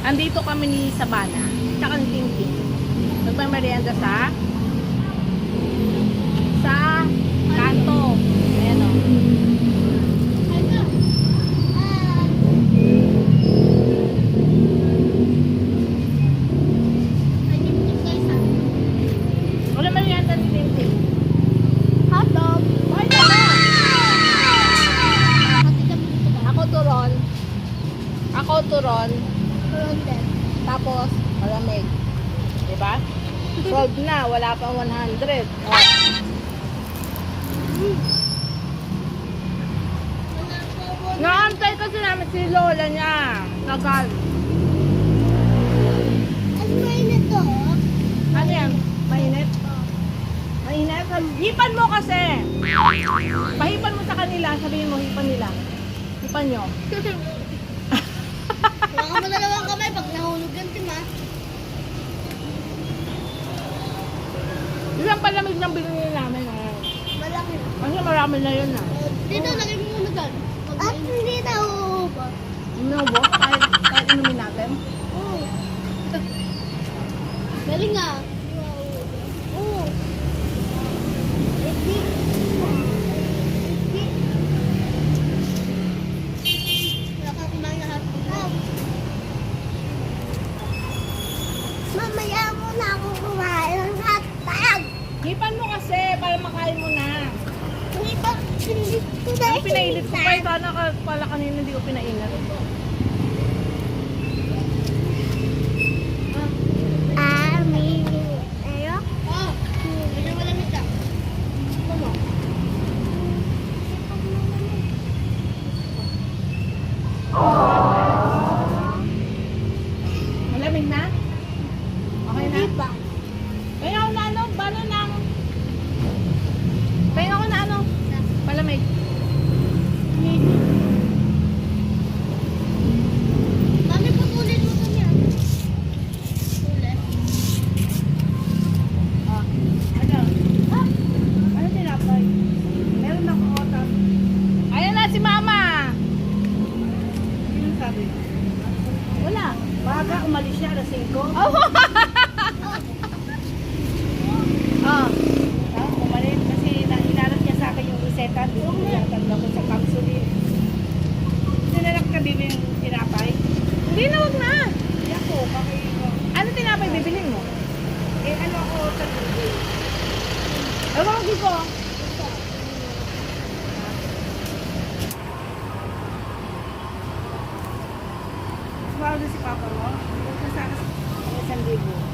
Andito kami ni Sabana, tsaka ni Tingting. Nagmamerienda sa kanto. Ayan o. Wala merienda ni Tingting. Hotdog. Bakit na? Ako turon. Tapos, malamig. Diba? Solved na. Wala pang 100. Oh. Naantay kasi namin si Lola niya. Nagal. Ano mainit to? Ano yan? Mainit? Mainit? Hipan mo kasi. Pahipan mo sa kanila. Sabihin mo, hipan nila. Hipan nyo. Wala ka dalawang kamay pag nahulog yan, Tima. Isang palamig ng binili namin. Malaki na. Kasi marami na yun na. Dito, lagay mo muna dyan. At hindi na uubo. Inubo? Kahit inumin natin? Oo. Galing nga. Oo. Wala ka kumain na hotdog. Mamaya muna ako kumain ng hotdog. Hipan mo kasi para makain mo na. Hindi ko Ang pinailit ko pa, sana pala kanina hindi ko pinainat. May ayo? Oo. Medyo malamig ka. Ano? Malamig na? Okay na? Hindi pa. Kaya ako na ano, bala na ako. Kaya ako na ano, palamig. Mami, putulin mo kanya. Ulit. Ah, ano? Ah, ano tinapay? Meron ako otas. Ayan na si Mama! Sino sabi? Wala. Baga, umalis siya, alas 5. Oh! Ah. Umalit kasi hinanap niya sa akin yung reseta. Tinatanda ko sa capsule. Tinanap ka bibili yung tinapay. Hindi na, wag na. Hindi ako, bakit Ano tinapay bibilin mo? ano ako sa Ewan ko ko. Sumawag na si Papa mo. Huwag na sana sa 1,000.